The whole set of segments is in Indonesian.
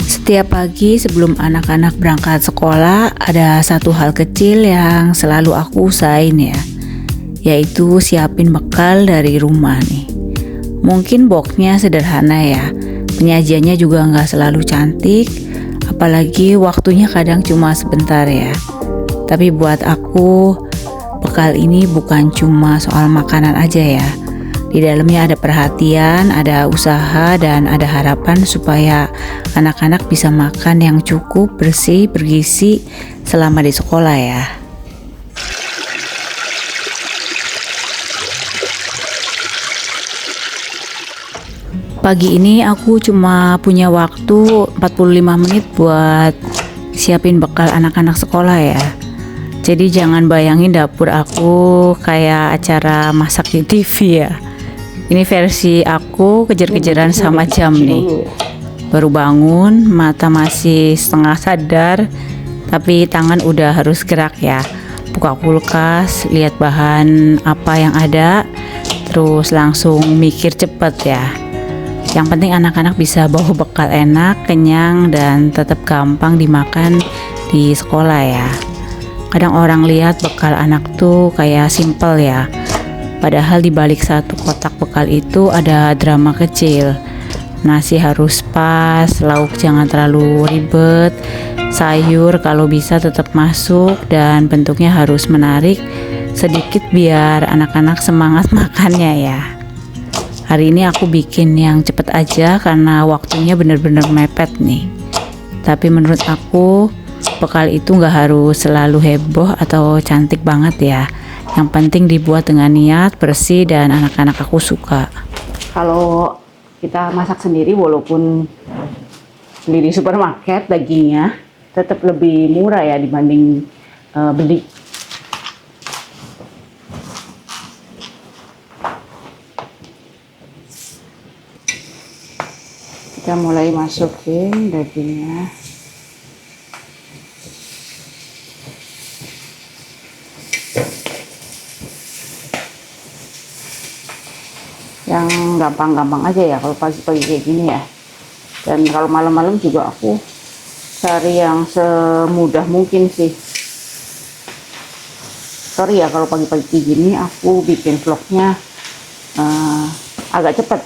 Setiap pagi sebelum anak-anak berangkat sekolah, ada satu hal kecil yang selalu aku usahain ya, yaitu siapin bekal dari rumah nih. Mungkin boxnya sederhana ya, penyajiannya juga nggak selalu cantik, apalagi waktunya kadang cuma sebentar ya. Tapi buat aku, bekal ini bukan cuma soal makanan aja ya. Di dalamnya ada perhatian, ada usaha, dan ada harapan supaya anak-anak bisa makan yang cukup, bersih, bergizi selama di sekolah ya. Pagi ini aku cuma punya waktu 45 menit buat siapin bekal anak-anak sekolah ya. Jadi jangan bayangin dapur aku kayak acara masak di TV ya. Ini versi aku kejar-kejaran sama jam nih. Baru bangun, mata masih setengah sadar, tapi tangan udah harus gerak ya. Buka kulkas, lihat bahan apa yang ada, terus langsung mikir cepet ya. Yang penting anak-anak bisa bawa bekal enak, kenyang, dan tetap gampang dimakan di sekolah ya. Kadang orang lihat bekal anak tuh kayak simple ya. Padahal di balik satu kotak bekal itu ada drama kecil. Nasi harus pas, lauk jangan terlalu ribet, sayur kalau bisa tetap masuk, dan bentuknya harus menarik sedikit biar anak-anak semangat makannya ya. Hari ini aku bikin yang cepet aja karena waktunya bener-bener mepet nih. Tapi menurut aku bekal itu nggak harus selalu heboh atau cantik banget ya. Yang penting dibuat dengan niat, bersih, dan anak-anak aku suka. Kalau kita masak sendiri walaupun beli di supermarket, dagingnya tetap lebih murah ya dibanding beli. Kita mulai masukin dagingnya. Yang gampang-gampang aja ya kalau pagi-pagi kayak gini ya. Dan kalau malam-malam juga aku cari yang semudah mungkin sih. Sorry ya kalau pagi-pagi kayak gini aku bikin vlognya agak cepet.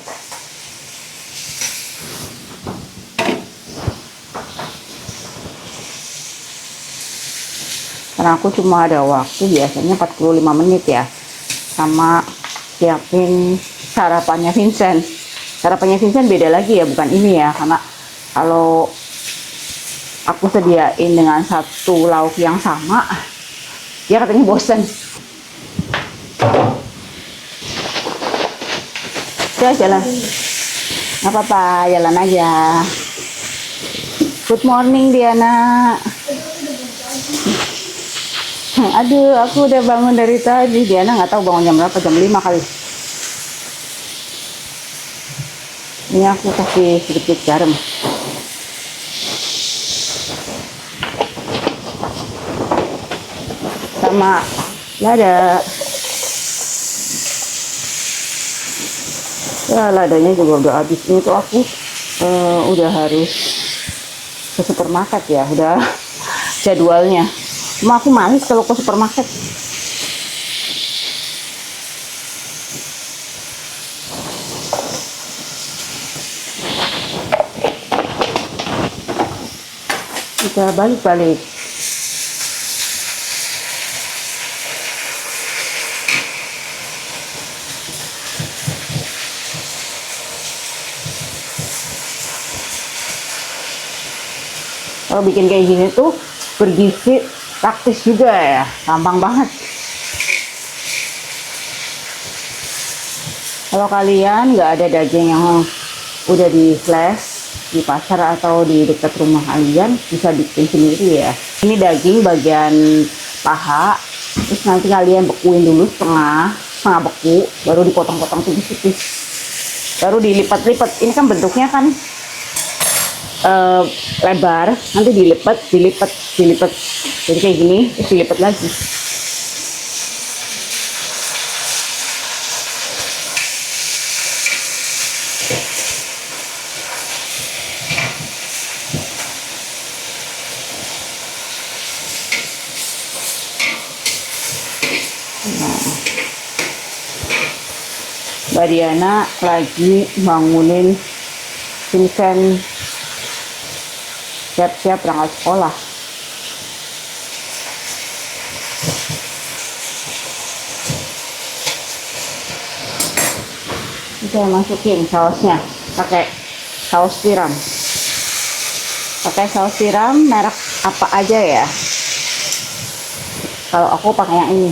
Karena aku cuma ada waktu biasanya 45 menit ya. Sama siapin sarapannya Vincent. Sarapannya Vincent beda lagi ya, bukan ini ya, karena kalau aku sediain dengan satu lauk yang sama, dia katanya bosan. Ya jalan, nggak apa-apa, jalan aja. Good morning Diana. Aduh, aku udah bangun dari tadi. Diana nggak tahu bangun jam berapa, jam 5 kali. Ini aku kasih sedikit garam. Sama lada. Ya, ladanya juga udah habis. Ini tuh aku udah harus ke supermarket ya. Udah jadwalnya. Cuma aku malas kalau ke supermarket. Kita balik-balik. Kalau bikin kayak gini tuh bergizi, praktis juga ya, gampang banget. Kalau kalian nggak ada daging yang udah di flash di pasar atau di dekat rumah kalian, bisa bikin sendiri ya. Ini daging bagian paha, terus nanti kalian bekuin dulu setengah beku, baru dipotong-potong tipis-tipis, baru dilipat-lipat. Ini kan bentuknya kan lebar, nanti dilipat, jadi kayak gini, terus dilipat lagi. Mbak Diana lagi bangunin Vincent siap-siap berangkat sekolah. Saya masukin sausnya pakai saus tiram. Pakai saus tiram merek apa aja ya? Kalau aku pakai yang ini.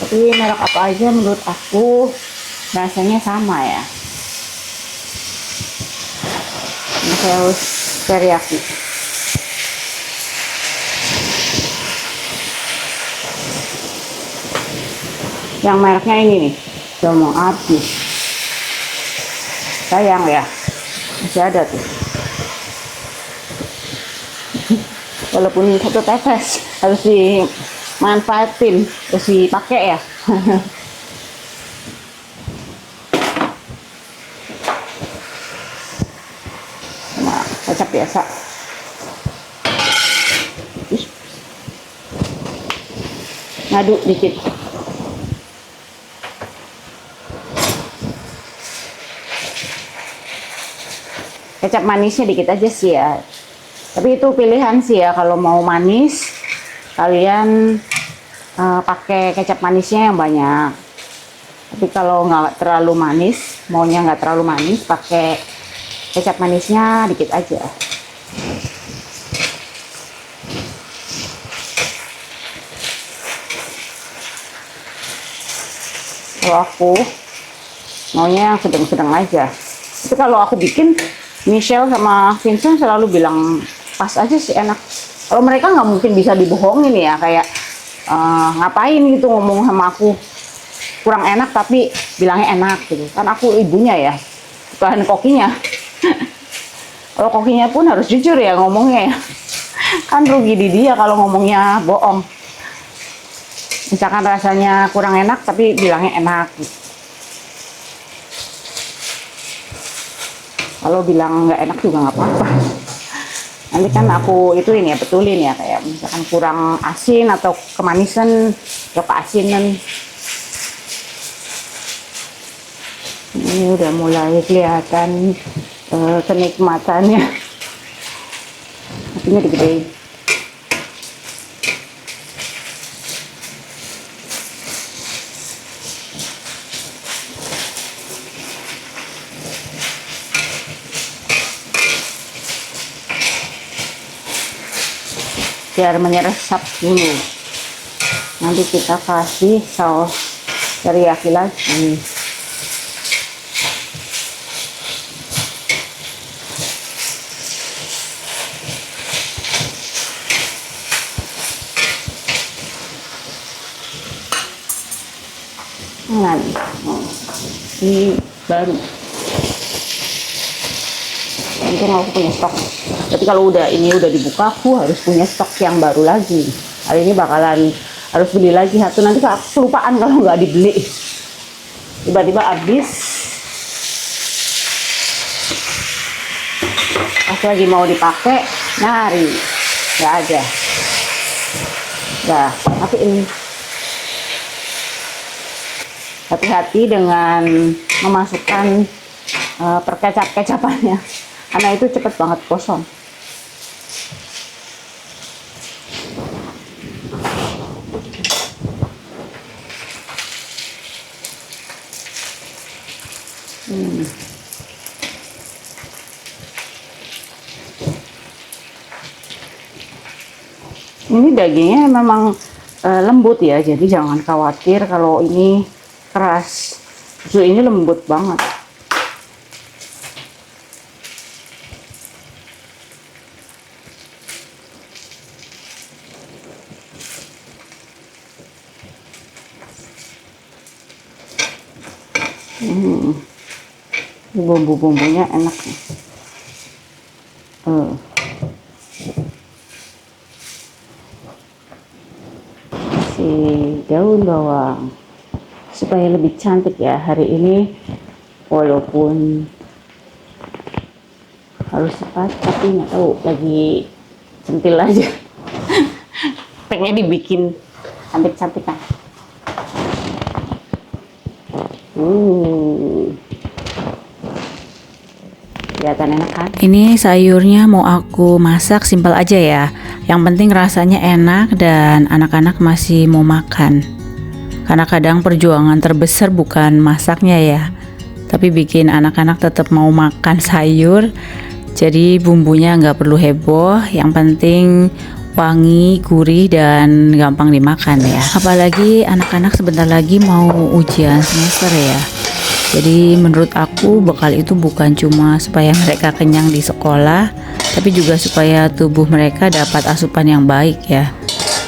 Tapi merek apa aja menurut aku rasanya sama ya. Ini saus teriyaki. Yang mereknya ini nih, udah mau habis. Sayang ya, masih ada tuh. Walaupun satu tetes harus dimanfaatin, harus dipakai ya. Nah, kecap biasa. Ngaduk dikit. Kecap manisnya dikit aja sih ya. Tapi itu pilihan sih ya, kalau mau manis kalian pakai kecap manisnya yang banyak. Tapi kalau nggak terlalu manis, maunya nggak terlalu manis, pakai kecap manisnya dikit aja. Kalau aku maunya sedang-sedang aja. Tapi kalau aku bikin, Michelle sama Vincent selalu bilang pas aja sih, enak. Kalau mereka nggak mungkin bisa dibohongin ya, kayak ngapain gitu ngomong sama aku kurang enak tapi bilangnya enak gitu. Kan aku ibunya ya, bukan kokinya. Kalau kokinya pun harus jujur ya ngomongnya ya. Kan rugi di dia kalau ngomongnya bohong. Misalkan rasanya kurang enak tapi bilangnya enak gitu. Kalau bilang nggak enak juga nggak apa-apa. Nanti kan aku ituin ya, betulin ya, kayak misalkan kurang asin atau kemanisan atau keasinan. Ini udah mulai kelihatan kenikmatannya. Apinya digedein. Biar menyresap dulu. Nanti kita kasih saus teriyaki lagi. Nah, ini baru. Untung aku punya stok. Tapi kalau ini udah dibuka, aku harus punya stok yang baru lagi. Hari ini bakalan harus beli lagi satu. Nanti aku kelupaan kalau nggak dibeli. Tiba-tiba habis. Pas lagi mau dipakai, nyari. Nggak ada. Nah, tapi ini. Hati-hati dengan memasukkan perkecap-kecapannya. Karena itu cepet banget kosong. Ini dagingnya memang lembut ya, jadi jangan khawatir kalau ini keras. Justru ini lembut banget. Bumbu-bumbunya enak nih. Si daun bawang supaya lebih cantik ya hari ini, walaupun harus cepat tapi nggak tahu, lagi centil aja. Pengen dibikin cantik-cantik kan. Kelihatan enak kan? Ini sayurnya mau aku masak simpel aja ya. Yang penting rasanya enak dan anak-anak masih mau makan. Karena kadang perjuangan terbesar bukan masaknya ya, tapi bikin anak-anak tetap mau makan sayur. Jadi bumbunya nggak perlu heboh, yang penting wangi, gurih, dan gampang dimakan ya. Apalagi anak-anak sebentar lagi mau ujian semester ya. Jadi menurut aku bekal itu bukan cuma supaya mereka kenyang di sekolah, tapi juga supaya tubuh mereka dapat asupan yang baik ya.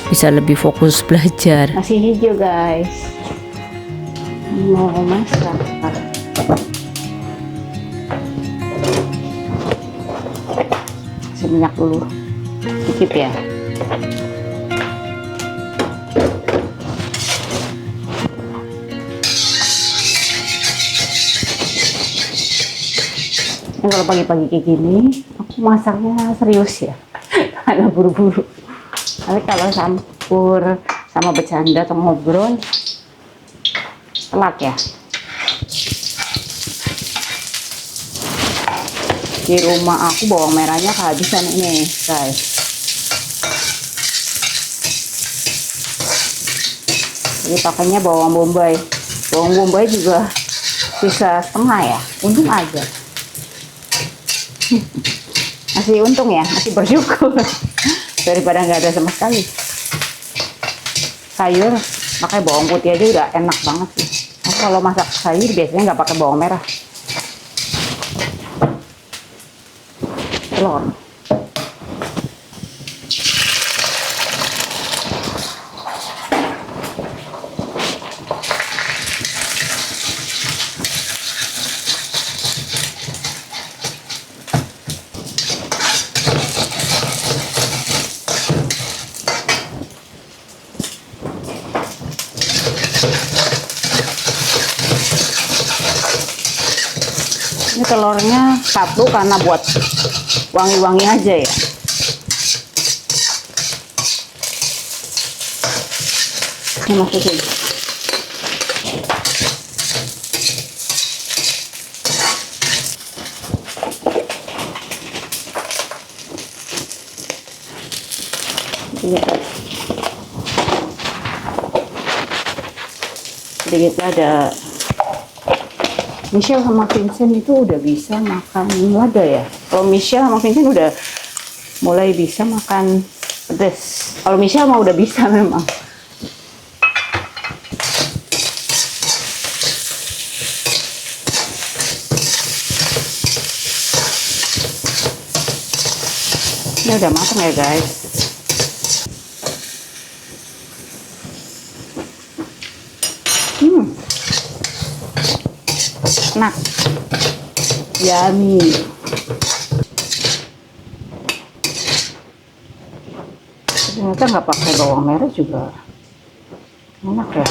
Bisa lebih fokus belajar. Masih hijau guys. Mau masak. Kasih minyak dulu. Dikit ya. Kalau pagi-pagi kayak gini, aku masaknya serius ya, karena buru-buru. Tapi kalau campur sama bercanda atau ngobrol, telat ya. Di rumah aku bawang merahnya kehabisan ini, guys. Jadi pakainya bawang bombay. Bawang bombay juga sisa setengah ya, untung aja. Masih untung ya, masih bersyukur daripada nggak ada sama sekali. Sayur pakai bawang putih aja udah enak banget sih. Aku kalau masak sayur biasanya nggak pakai bawang merah. Telur. Ini telurnya satu karena buat wangi-wangi aja ya. Ini masukin. Sedikit ada. Michelle sama Vincent itu udah bisa makan lada ya. Kalau Michelle sama Vincent udah mulai bisa makan pedas. Kalau Michelle mah udah bisa memang. Ini udah matang ya guys. Enak, yummy. Ternyata nggak pakai bawang merah juga enak ya.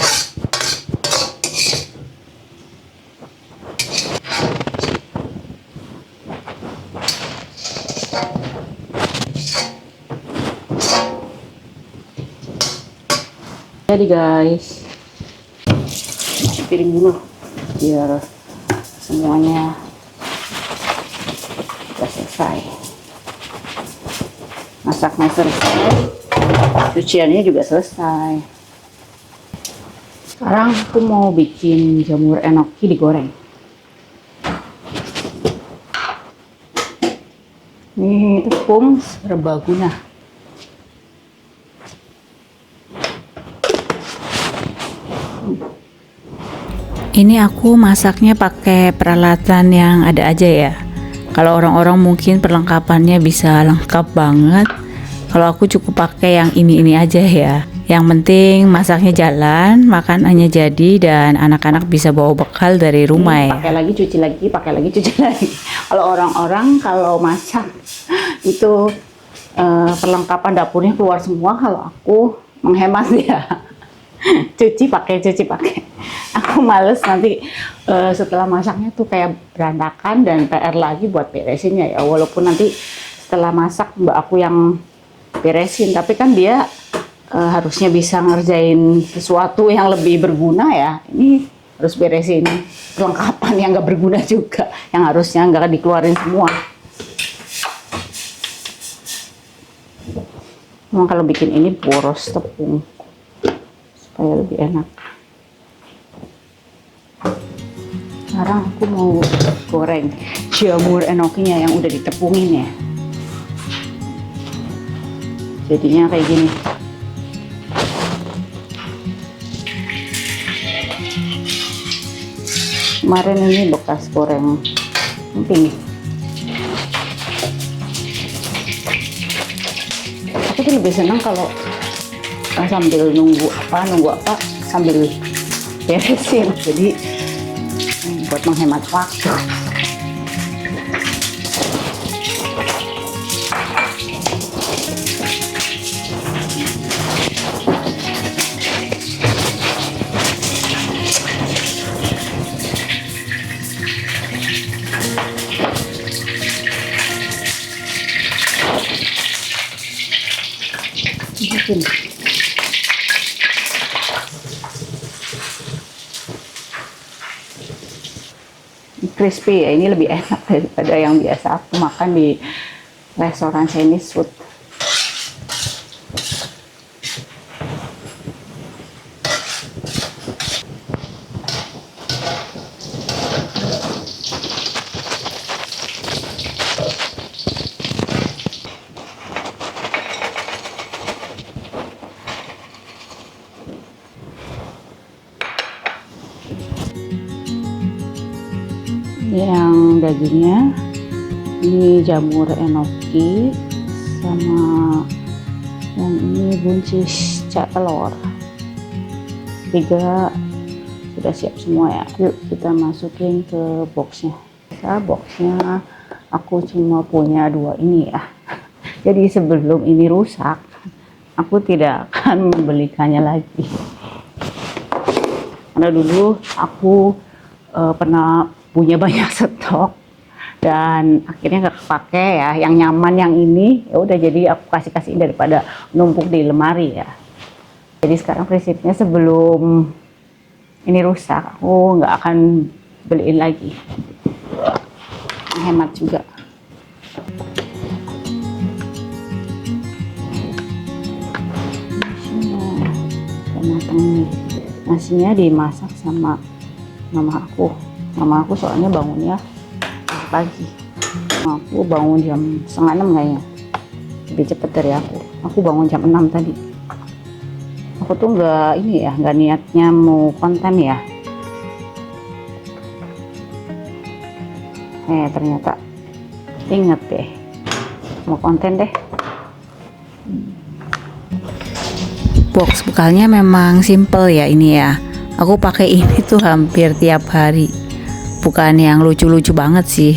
Jadi guys, piring dulu biar semuanya sudah selesai. Masaknya selesai, cuciannya juga selesai. Sekarang aku mau bikin jamur enoki digoreng. Ini tepung serbaguna. Ini aku masaknya pakai peralatan yang ada aja ya. Kalau orang-orang mungkin perlengkapannya bisa lengkap banget. Kalau aku cukup pakai yang ini aja ya. Yang penting masaknya jalan, makanannya jadi, dan anak-anak bisa bawa bekal dari rumah ya. Pakai lagi, cuci lagi, pakai lagi, cuci lagi. Kalau orang-orang kalau masak itu perlengkapan dapurnya keluar semua. Kalau aku menghemat ya. cuci pakai. Aku males nanti setelah masaknya tuh kayak berantakan dan PR lagi buat beresinnya ya. Walaupun nanti setelah masak mbak aku yang beresin, tapi kan dia harusnya bisa ngerjain sesuatu yang lebih berguna ya. Ini harus beresin perlengkapan yang nggak berguna juga, yang harusnya nggak dikeluarin semua. Emang kalau bikin ini boros tepung supaya lebih enak. Sekarang aku mau goreng jamur enokinya yang udah ditepungin ya. Jadinya kayak gini. Kemarin ini bekas goreng emping. Aku tuh lebih senang kalau sambil nunggu apa sambil beresin, jadi buat menghemat waktu. Mungkin crispy ya, ini lebih enak daripada yang biasa aku makan di restoran Chinese food. Yang dagingnya ini jamur enoki, sama yang ini buncis cak telur. 3 sudah siap semua ya. Yuk kita masukin ke boxnya. Boxnya aku cuma punya 2 ini ya. Jadi sebelum ini rusak, aku tidak akan membelikannya lagi. Karena dulu aku pernah punya banyak stok dan akhirnya nggak kepake ya. Yang nyaman yang ini ya udah, jadi aku kasih daripada numpuk di lemari ya. Jadi sekarang prinsipnya sebelum ini rusak aku nggak akan beliin lagi, hemat juga. Nasinya dimasak sama mama aku soalnya bangunnya pagi. Aku bangun jam 5:30 kayaknya, lebih cepet dari aku bangun jam 6 tadi. Aku tuh nggak niatnya mau konten ya, ternyata inget deh mau konten deh. Box bekalnya memang simple ya ini ya. Aku pakai ini tuh hampir tiap hari. Bukan yang lucu-lucu banget sih.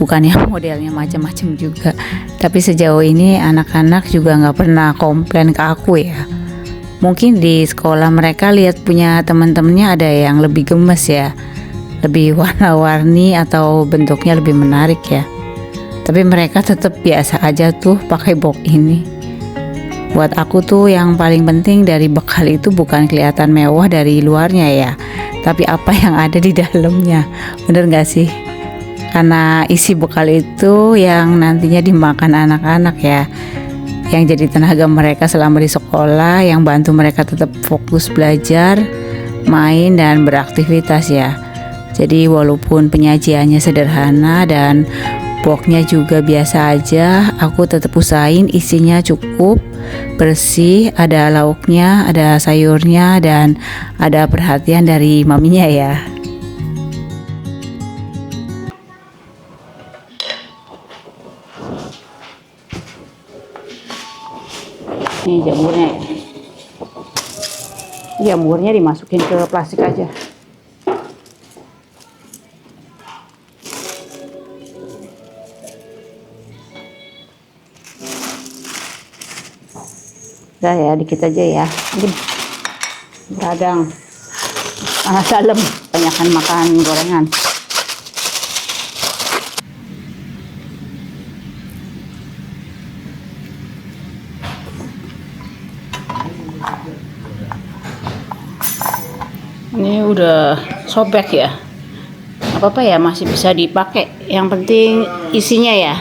Bukan yang modelnya macam-macam juga. Tapi sejauh ini anak-anak juga nggak pernah komplain ke aku ya. Mungkin di sekolah mereka lihat punya teman-temannya ada yang lebih gemes ya, lebih warna-warni atau bentuknya lebih menarik ya. Tapi mereka tetap biasa aja tuh pakai box ini. Buat aku tuh yang paling penting dari bekal itu bukan kelihatan mewah dari luarnya ya, tapi apa yang ada di dalamnya. Bener gak sih? Karena isi bekal itu yang nantinya dimakan anak-anak ya, yang jadi tenaga mereka selama di sekolah, yang bantu mereka tetap fokus belajar, main dan beraktivitas ya. Jadi walaupun penyajiannya sederhana dan boxnya juga biasa aja, aku tetap usahain isinya cukup, bersih, ada lauknya, ada sayurnya, dan ada perhatian dari maminya ya. Ini jamurnya ya. Jamurnya dimasukin ke plastik aja. Udah ya, dikit aja ya. Ini radang panas dalam, banyakan makan gorengan. Ini udah sobek ya. Apa-apa ya, masih bisa dipakai. Yang penting isinya ya.